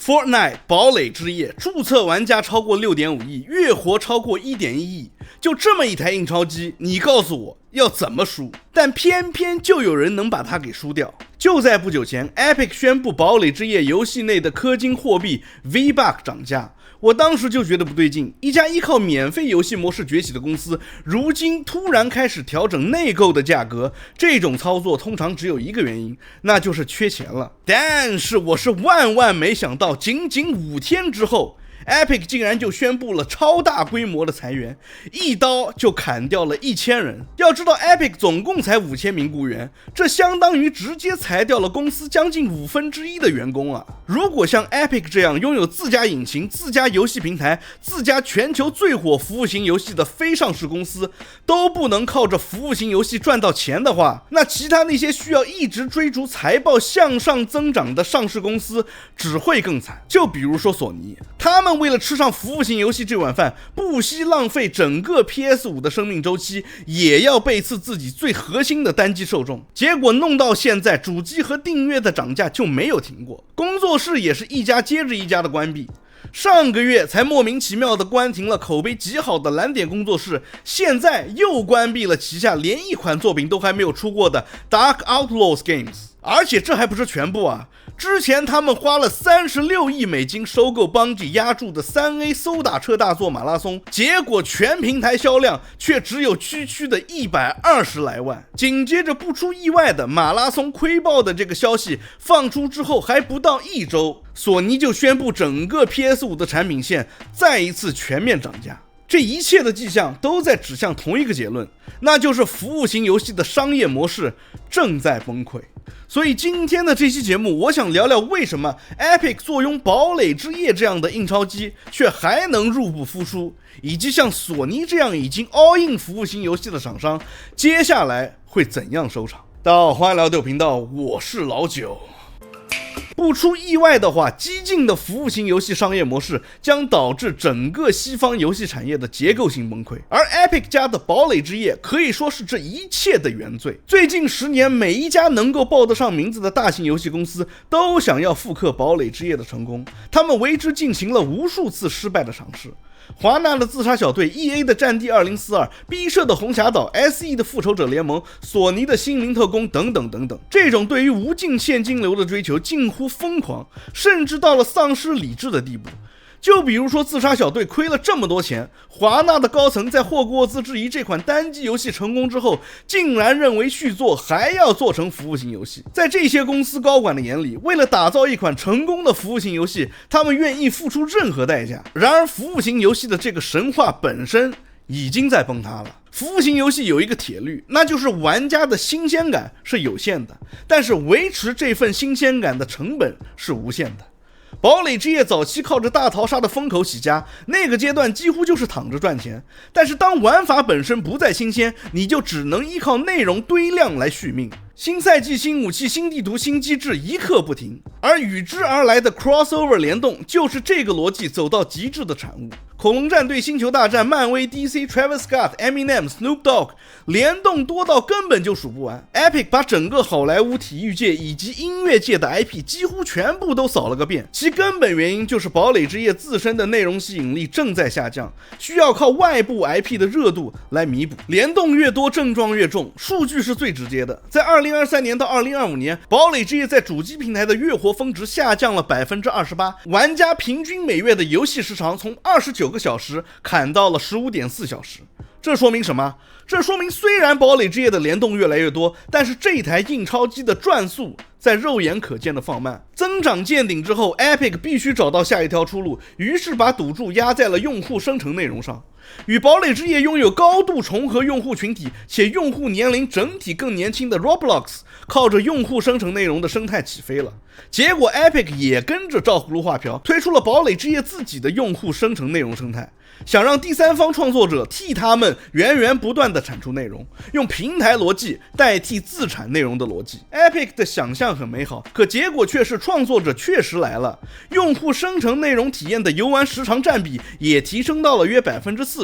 Fortnite 堡壘之夜注冊玩家超過 6.5 億，月活超過 1.1 億，就這麼一台印鈔機，你告訴我要怎麼輸？但偏偏就有人能把它給輸掉。就在不久前 Epic 宣布堡壘之夜遊戲內的氪金貨幣 V-Buck 漲價，我當時就覺得不對勁，一家依靠免費遊戲模式崛起的公司，如今突然開始調整內購的價格，這種操作通常只有一個原因，那就是缺錢了。但是我是萬沒想到，僅5天之後Epic 竟然就宣布了超大規模的裁員，一刀就砍掉了1000人。要知道 Epic 总共才5000名雇员，這相當於直接裁掉了公司將近1/5的員工啊！如果像 Epic 這樣擁有自家引擎、自家遊戲平台、自家全球最火服務型遊戲的非上市公司都不能靠着服務型遊戲賺到錢的話，那其他那些需要一直追逐財報向上增長的上市公司只會更慘。就比如說索尼，他們為了吃上服務型遊戲這碗飯，不惜浪費整個 PS5 的生命週期，也要背刺自己最核心的單機受眾。結果弄到現在，主機和訂閱的漲價就沒有停過，工作室也是一家接着一家的關閉。上個月才莫名其妙的關停了口碑極好的藍點工作室，現在又關閉了旗下連一款作品都還沒有出過的 Dark Outlaws Games。而且這還不是全部啊！之前他們花了36億美金收購Bungie壓住的 3A 搜打車大作馬拉松，結果全平台銷量卻只有區區的120來萬。緊接着不出意外的馬拉松虧爆的這個消息放出之後，還不到1周，索尼就宣布整個 PS5 的產品線再一次全面漲價。這一切的跡象都在指向同一個結論，那就是服務型遊戲的商業模式正在崩潰。所以今天的這期節目，我想聊聊為什麼 Epic 坐擁堡壘之夜這樣的印鈔機卻還能入不敷出，以及像索尼這樣已經 all in 服務型遊戲的廠商接下來會怎樣收場。大家好，歡迎來到豆頻道，我是老九。不出意外的話，激進的服務型遊戲商業模式將導致整個西方遊戲產業的結構性崩潰，而 Epic 家的堡壘之夜可以說是這一切的原罪。最近10年，每一家能夠報得上名字的大型遊戲公司都想要復刻堡壘之夜的成功，他們為之進行了無數次失敗的嘗試。華納的自殺小隊、EA 的戰地2042、B 社的紅霞島、SE 的復仇者聯盟、索尼的新靈特工等等等等，這種對於無盡現金流的追求近乎瘋狂，甚至到了喪失理智的地步。就比如說自杀小队虧了這麼多錢，華納的高層在霍格沃茲之遺這款單機遊戲成功之後，竟然認為續作還要做成服務型遊戲。在這些公司高管的眼裡，為了打造一款成功的服務型遊戲，他們願意付出任何代價。然而服務型遊戲的這個神話本身已經在崩塌了。服務型遊戲有一個鐵律，那就是玩家的新鮮感是有限的，但是維持這份新鮮感的成本是無限的。堡壘之夜早期靠着大逃殺的风口起家，那個階段幾乎就是躺着賺錢。但是當玩法本身不再新鮮，你就只能依靠內容堆量來續命。新賽季、新武器、新地圖、新機制一刻不停，而與之而來的 crossover 聯動就是這個邏輯走到極致的產物。恐龍戰隊、星球大戰、漫威、DC、Travis Scott、Eminem、Snoop Dogg 聯動多到根本就數不完。Epic 把整個好萊塢體育界以及音樂界的 IP 幾乎全部都掃了個遍，其根本原因就是堡壘之夜自身的內容吸引力正在下降，需要靠外部 IP 的熱度來彌補。聯動越多，症狀越重，數據是最直接的。在2023年到2025年，堡壘之夜在主機平台的月活峰值下降了 28%， 玩家平均每月的遊戲時長從29個小時砍到了15.4小時。這說明什麼？這說明雖然堡壘之夜的聯動越來越多，但是這台印鈔機的轉速在肉眼可見的放慢。增長見頂之後， Epic 必須找到下一条出路，於是把賭注壓在了用戶生成內容上。與堡壘之夜擁有高度重合用戶群體且用戶年齡整體更年輕的 Roblox 靠着用戶生成內容的生態起飛了，結果 Epic 也跟着照葫蘆畫瓢，推出了堡壘之夜自己的用戶生成內容生態，想讓第三方創作者替他們源不斷地產出內容，用平台邏輯代替自產內容的邏輯。 Epic 的想象很美好，可結果卻是創作者確實來了，用戶生成內容體驗的遊玩時長佔比也提升到了約 40%，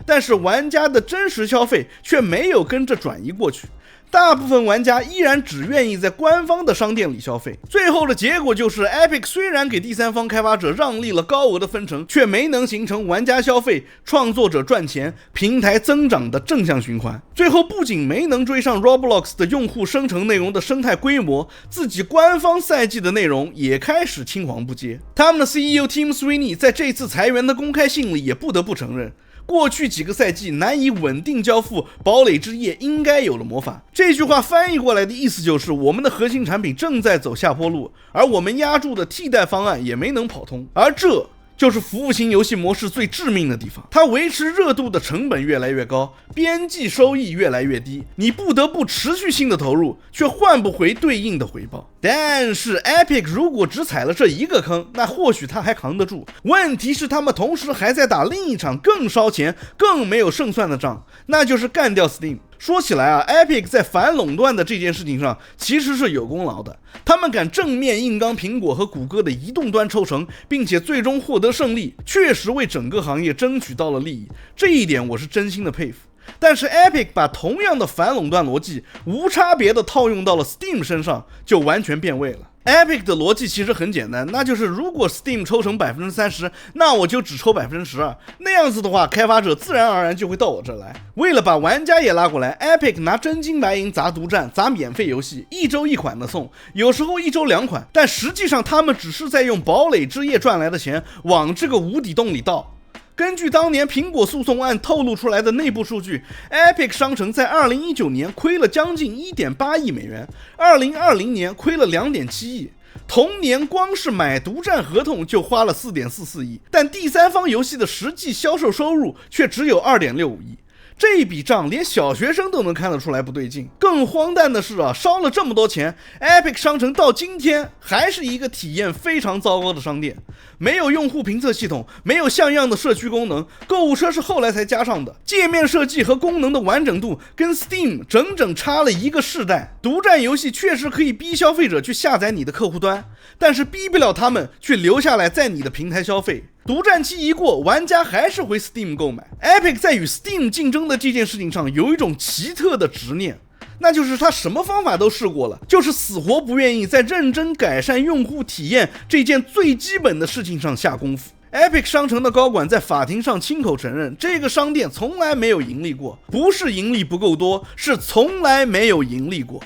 但是玩家的真實消費卻沒有跟着轉移過去。大部分玩家依然只願意在官方的商店裡消費。最後的結果就是 Epic 虽然給第三方開發者讓利了高額的分成，卻沒能形成玩家消費、創作者賺錢、平台增長的正向循環。最後不僅沒能追上 Roblox 的用戶生成內容的生態規模，自己官方賽季的內容也開始青黃不接。他們的 CEO Tim Sweeney 在這次裁員的公開信裡也不得不承認，過去幾個賽季難以穩定交付堡壘之夜應該有了魔法。這句話翻譯過來的意思就是我們的核心產品正在走下坡路，而我們押注的替代方案也沒能跑通。而這就是服務型遊戲模式最致命的地方，它維持熱度的成本越来越高，边際收益越來越低，你不得不持續性的投入，卻換不回對應的回報。但是 Epic 如果只踩了這一個坑，那或許他還扛得住。問題是他們同時還在打另一場更燒錢、更沒有勝算的仗，那就是幹掉 Steam。說起來啊 ，Epic 在反壟斷的這件事情上其實是有功勞的。他們敢正面硬剛蘋果和谷歌的移動端抽成，並且最終獲得勝利，確實為整個行業爭取到了利益。這一點我是真心的佩服。但是 Epic 把同樣的反壟斷逻輯無差別的套用到了 Steam 身上，就完全變味了。Epic 的邏輯其實很簡單，那就是如果 Steam 抽成 30%， 那我就只抽 12%， 那樣子的話，開發者自然而然就會到我這來。為了把玩家也拉過來， Epic 拿真金白銀砸獨佔，砸免費遊戲，一周一款的送，有時候一周2款，但實際上他們只是在用堡壘之夜賺來的錢往這個無底洞裡倒。根據當年蘋果訴訟案透露出來的內部數據， Epic 商城在2019年虧了將近 1.8 億美元，2020年虧了 2.7 億，同年光是買獨佔合同就花了 4.44 億，但第三方遊戲的實際銷售收入卻只有 2.65 億。這一筆賬連小學生都能看得出來不對勁。更荒誕的是啊，燒了這麼多錢， Epic 商城到今天還是一個體驗非常糟糕的商店，沒有用戶評測系統，沒有像樣的社區功能，購物車是後來才加上的，界面設計和功能的完整度跟 Steam 整整差了一個世代。獨佔遊戲確實可以逼消費者去下載你的客戶端，但是逼不了他們去留下來在你的平台消費。獨佔期一過，玩家還是回 Steam 購買。Epic 在與 Steam 競爭的這件事情上有一種奇特的執念，那就是他什麼方法都試過了，就是死活不願意在認真改善用戶體驗這件最基本的事情上下功夫。Epic 商城的高管在法庭上親口承認，這個商店從來沒有盈利過，不是盈利不夠多，是從來沒有盈利過。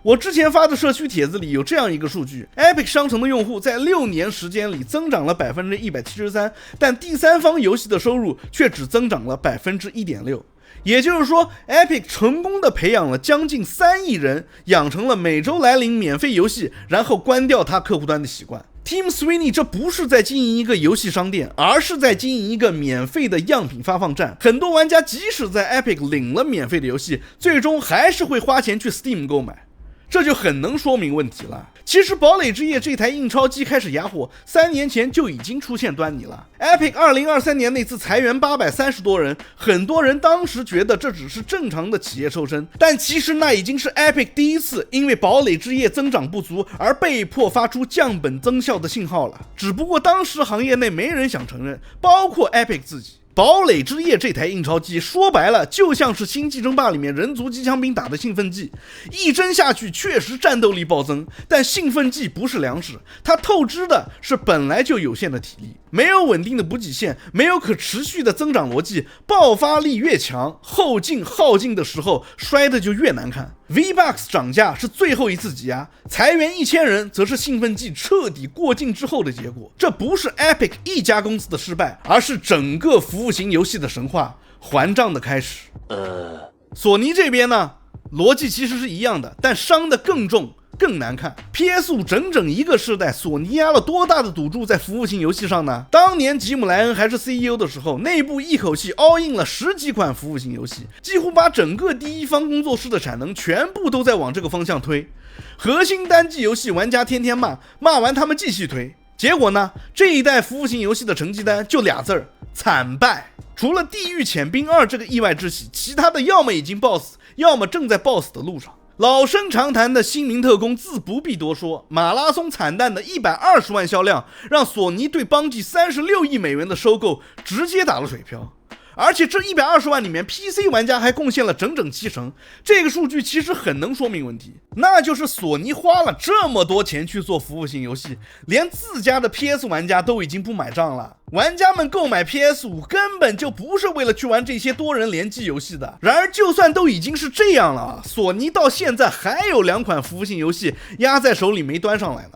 我之前發的社區帖子裡有這樣一個數據， Epic 商城的用戶在6年時間裡增長了 173%， 但第三方遊戲的收入卻只增長了 1.6%。 也就是說 Epic 成功的培養了將近3億人，養成了每周來臨免費遊戲然後關掉他客戶端的習慣。Tim Sweeney 這不是在經營一個遊戲商店，而是在經營一個免費的樣品發放站。很多玩家即使在 Epic 領了免費的遊戲，最終還是會花錢去 Steam 購買。這就很能說明問題了。其實堡壘之夜這台印鈔機開始啞火3年前就已經出現端倪了。Epic 2023年那次裁員830多人，很多人當時覺得這只是正常的企業抽身，但其實那已經是 Epic 第一次因為堡壘之夜增長不足而被迫發出降本增效的信號了。只不過當時行業內沒人想承認，包括 Epic 自己。堡壘之夜這台印鈔機說白了就像是星際爭霸裡面人族機槍兵打的興奮劑，一針下去確實戰鬥力暴增，但興奮劑不是糧食，它透支的是本來就有限的體力。沒有穩定的補給線，沒有可持續的增長邏輯，爆發力越強，後勁耗盡的時候摔的就越難看。V-Bucks 漲價是最後一次擠壓，裁員1000人則是興奮劑徹底過境之後的結果。這不是 Epic 一家公司的失敗，而是整個服務型遊戲的神話還賬的開始。索尼這邊呢，邏輯其實是一樣的，但傷得更重更難看。PS5 整整一個世代，索尼壓了多大的賭注在服務型遊戲上呢？当年吉姆萊恩還是 CEO 的時候，內部一口氣 all in 了10幾款服務型遊戲，幾乎把整個第一方工作室的產能全部都在往這個方向推。核心單機遊戲玩家天天罵完他們繼續推，結果呢，這一代服務型遊戲的成績單就2字：慘敗。除了地獄潛兵2這個意外之喜，其他的要麼已經爆死，要麼正在爆死的路上。老生常談的新名特工自不必多說，馬拉松慘淡的120萬銷量，讓索尼對邦吉36億美元的收購直接打了水漂。而且這120萬裡面 PC 玩家還貢獻了整整70%，這個數據其實很能說明問題，那就是索尼花了這麼多錢去做服務型遊戲，連自家的 PS 玩家都已經不買賬了。玩家們購買 PS5 根本就不是為了去玩這些多人聯機遊戲的。然而就算都已經是這樣了，索尼到現在還有2款服務型遊戲壓在手裡没端上来呢。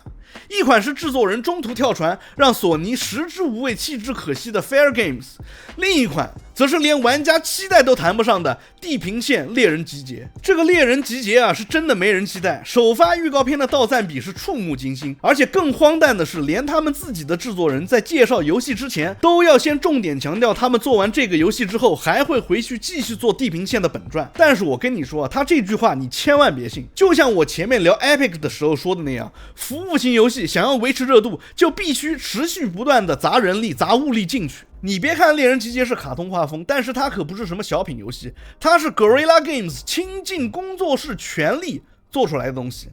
一款是制作人中途跳船，让索尼食之无味棄之可惜的 Fair Games， 另一款则是连玩家期待都谈不上的地平线獵人集結。这个獵人集結啊，是真的沒人期待，首發預告片的到讚比是觸目驚心，而且更荒誕的是，連他們自己的制作人在介紹遊戲之前都要先重點強調他們做完這個遊戲之後還會回去繼續做地平線的本傳。但是我跟你說啊，他這句話你千萬別信，就像我前面聊 Epic 的時候說的那樣，服務型遊戲想要維持熱度，就必須持續不斷的砸人力砸物力進去。你別看獵人集結是卡通畫風，但是它可不是什麼小品遊戲，它是 Guerrilla Games 傾盡工作室全力做出來的東西。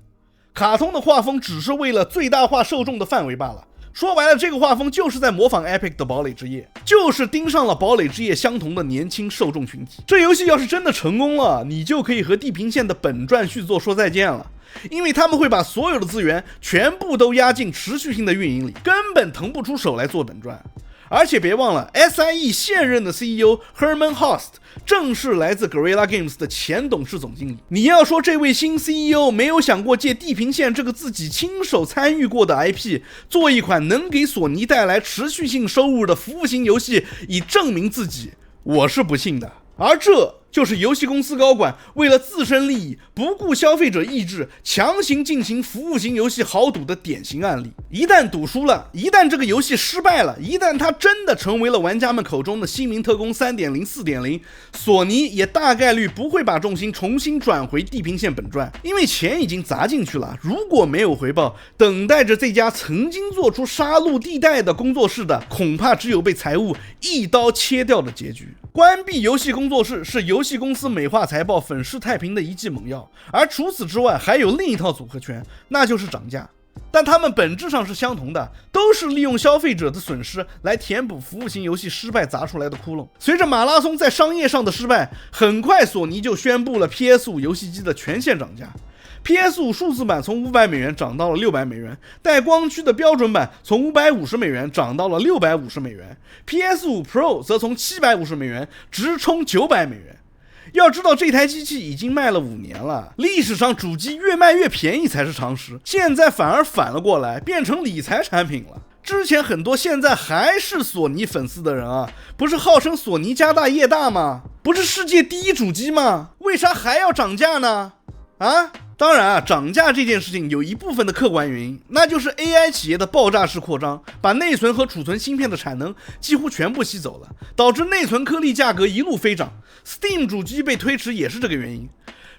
卡通的畫風只是為了最大化受眾的範圍罷了。說白了，這個畫風就是在模仿 Epic 的堡壘之夜，就是盯上了堡壘之夜相同的年輕受眾群體。這遊戲要是真的成功了，你就可以和地平線的本傳續作說再見了。因為他們會把所有的資源全部都壓進持續性的運營裡，根本騰不出手來做本傳。而且別忘了 SIE 現任的 CEO Herman Host 正是來自 Guerrilla Games 的前董事總經理。你要說這位新 CEO 沒有想過借地平線這個自己親手參與過的 IP 做一款能給索尼帶來持續性收入的服務型遊戲以證明自己，我是不信的。而這就是遊戲公司高管為了自身利益不顧消費者意志強行進行服務型遊戲豪賭的典型案例。一旦賭輸了，一旦這個遊戲失敗了，一旦它真的成為了玩家們口中的新名特工 3.0 4.0， 索尼也大概率不會把重心重新轉回地平線本傳，因為錢已經砸進去了，如果沒有回報，等待着這家曾經做出殺戮地帶的工作室的，恐怕只有被財務一刀切掉的結局。關閉遊戲工作室是遊戲公司美化財報粉飾太平的一劑猛藥，而除此之外還有另一套組合拳，那就是漲價。但它們本質上是相同的，都是利用消費者的損失來填補服務型遊戲失敗砸出來的窟窿。隨着馬拉松在商業上的失敗，很快索尼就宣布了 PS5 遊戲機的全線漲價。PS5 數字版從$500漲到了$600，帶光驅的標準版從$550漲到了$650， PS5 Pro 則從$750直衝$900。要知道這台機器已經賣了5年了，歷史上主機越賣越便宜才是常識，現在反而反了過來，變成理財產品了。之前很多現在還是索尼粉絲的人啊，不是號稱索尼家大業大嗎？不是世界第一主機嗎？為啥還要漲價呢？啊？當然啊，漲價這件事情有一部分的客觀原因，那就是 AI 企業的爆炸式擴張，把內存和儲存芯片的產能幾乎全部吸走了，導致內存顆粒價格一路飛漲。Steam 主機被推遲也是這個原因。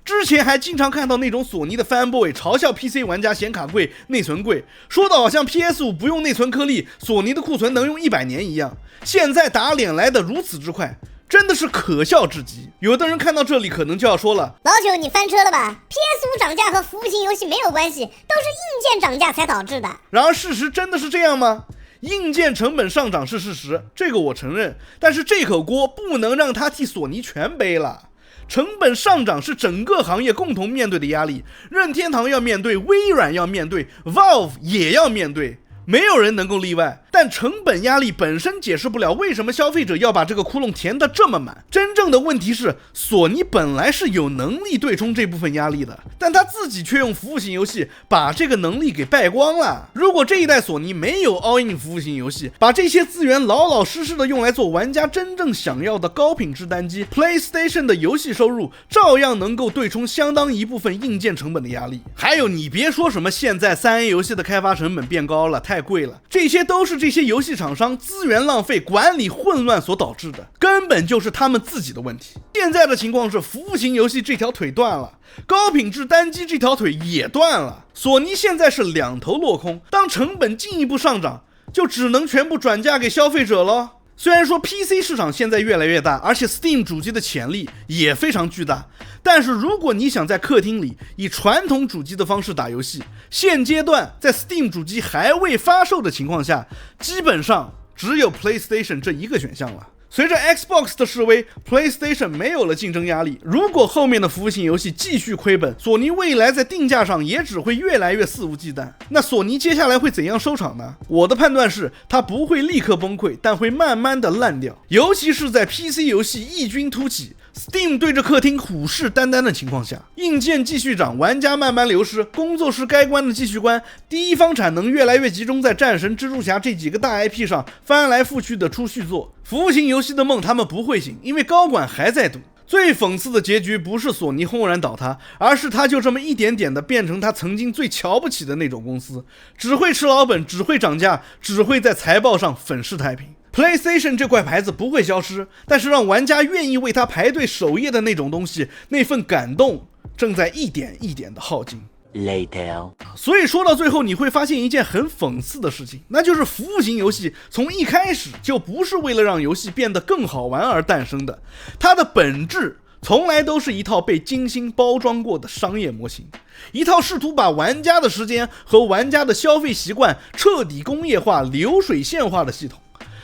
之前還經常看到那種索尼的 fanboy 嘲笑 PC 玩家顯卡貴、內存貴，說的好像 PS5 不用內存顆粒，索尼的庫存能用100年一樣。現在打臉來的如此之快，真的是可笑至極。有的人看到這裡可能就要說了，老九你翻車了吧， PS5 漲價和服務型遊戲沒有關係，都是硬件漲價才導致的。然而事實真的是這樣嗎？硬件成本上漲是事實，這個我承認，但是這口鍋不能讓他替索尼全背了。成本上漲是整個行業共同面對的壓力，任天堂要面對，微軟要面對， Valve 也要面對，沒有人能夠例外。但成本壓力本身解釋不了為什麼消費者要把這個窟窿填得這麼滿。真正的問題是，索尼本來是有能力對沖這部分壓力的，但他自己卻用服務型遊戲把這個能力給敗光了。如果這一代索尼沒有 all in 服務型遊戲，把這些資源老老實實的用來做玩家真正想要的高品質單機 PlayStation 的遊戲收入，照樣能夠對沖相當一部分硬件成本的壓力。還有你別說什麼現在 3A 遊戲的開發成本變高了，太貴了，這些都是這些遊戲廠商資源浪費、管理混亂所導致的，根本就是他們自己的問題。現在的情況是，服務型遊戲這條腿斷了，高品質單機這條腿也斷了。索尼現在是兩頭落空，當成本進一步上漲，就只能全部轉嫁給消費者了。雖然說 PC 市場現在越來越大，而且 Steam 主機的潛力也非常巨大，但是如果你想在客廳裡以傳統主機的方式打遊戲，現階段在 Steam 主機還未發售的情況下，基本上只有 PlayStation 這一個選項了。隨着 Xbox 的式微 ，PlayStation 没有了競爭壓力。如果後面的服務型遊戲繼續虧本，索尼未來在定價上也只會越來越肆無忌憚。那索尼接下來會怎樣收場呢？我的判斷是，它不會立刻崩潰，但會慢慢的爛掉。尤其是在 PC 遊戲異軍突起， Steam 對着客廳虎視眈眈的情況下，硬件繼續漲，玩家慢慢流失，工作室該關的繼續關，第一方產能越來越集中在戰神、蜘蛛俠這幾個大 IP 上，翻來覆去的出續作。服務型遊戲的夢他們不會醒，因為高管還在賭。最諷刺的結局不是索尼轟然倒塌，而是他就這麼一點點的變成他曾經最瞧不起的那種公司，只會吃老本，只會漲價，只會在財報上粉飾太平。PlayStation 這塊牌子不會消失，但是讓玩家願意為它排隊首頁的那種東西，那份感動正在一點一點的耗盡。Later. 所以說到最後，你會發现一件很諷刺的事情，那就是服務型游戲從一開始就不是為了讓遊戲變得更好玩而誕生的，它的本質從來都是一套被精心包裝過的商業模型，一套試圖把玩家的時間和玩家的消費習慣徹底工業化、流水線化的系統。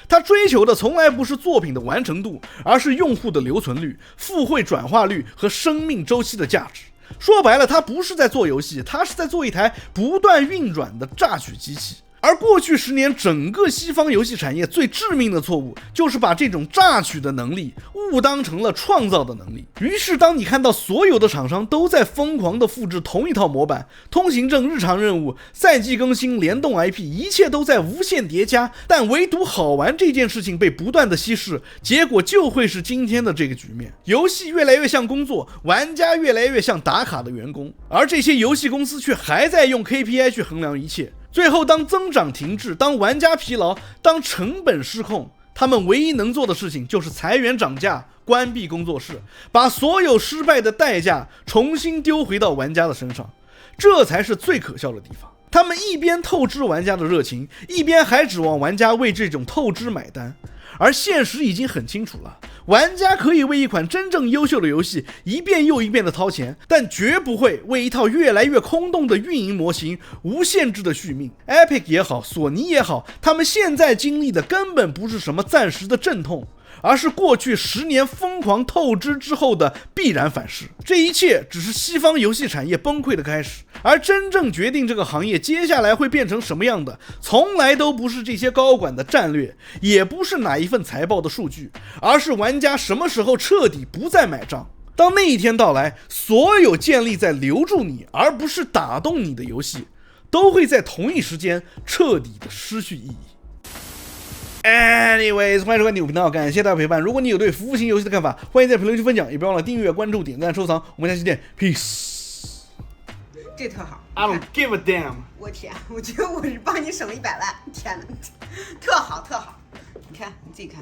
它追求的從來不是作品的完成度，而是用戶的留存率、付費轉化率和生命週期的價值。說白了，它不是在做遊戲，它是在做一台不斷運轉的榨取機器。而過去10年，整個西方遊戲產業最致命的錯誤，就是把這種榨取的能力誤當成了創造的能力。於是當你看到所有的廠商都在瘋狂地複製同一套模板，通行證、日常任務、賽季更新、聯動 IP， 一切都在無限疊加，但唯獨好玩這件事情被不斷地稀釋，結果就會是今天的這個局面。遊戲越來越像工作，玩家越來越像打卡的員工，而這些遊戲公司卻還在用 KPI 去衡量一切。最後當增長停滯，當玩家疲勞，當成本失控，他們唯一能做的事情就是裁員漲價，關閉工作室，把所有失敗的代價重新丟回到玩家的身上，這才是最可笑的地方。他們一邊透支玩家的熱情，一邊還指望玩家為這種透支買單。而現實已經很清楚了，玩家可以為一款真正優秀的遊戲一遍又一遍的掏錢，但絕不會為一套越來越空洞的運營模型無限制的續命。Epic 也好，索尼也好，他們現在經歷的根本不是什麼暫時的陣痛，而是過去10年瘋狂透支之後的必然反噬。這一切只是西方遊戲產業崩潰的開始，而真正決定這個行業接下來會變成什麼樣的，從來都不是這些高管的戰略，也不是哪一份財報的數據，而是玩家什麼時候徹底不再買賬。當那一天到來，所有建立在留住你而不是打動你的遊戲，都會在同一時間徹底的失去意義。Anyways， 歡迎收看第5頻道，感謝大家陪伴。如果你有對服務型遊戲的看法，歡迎在評論區分享，也別忘了訂閱、關注、點讚、收藏。我們下期見 ，Peace。這特好 I don't give a damn。我天，我覺得我是幫你省了100萬，天哪，特好特好，你看你自己看。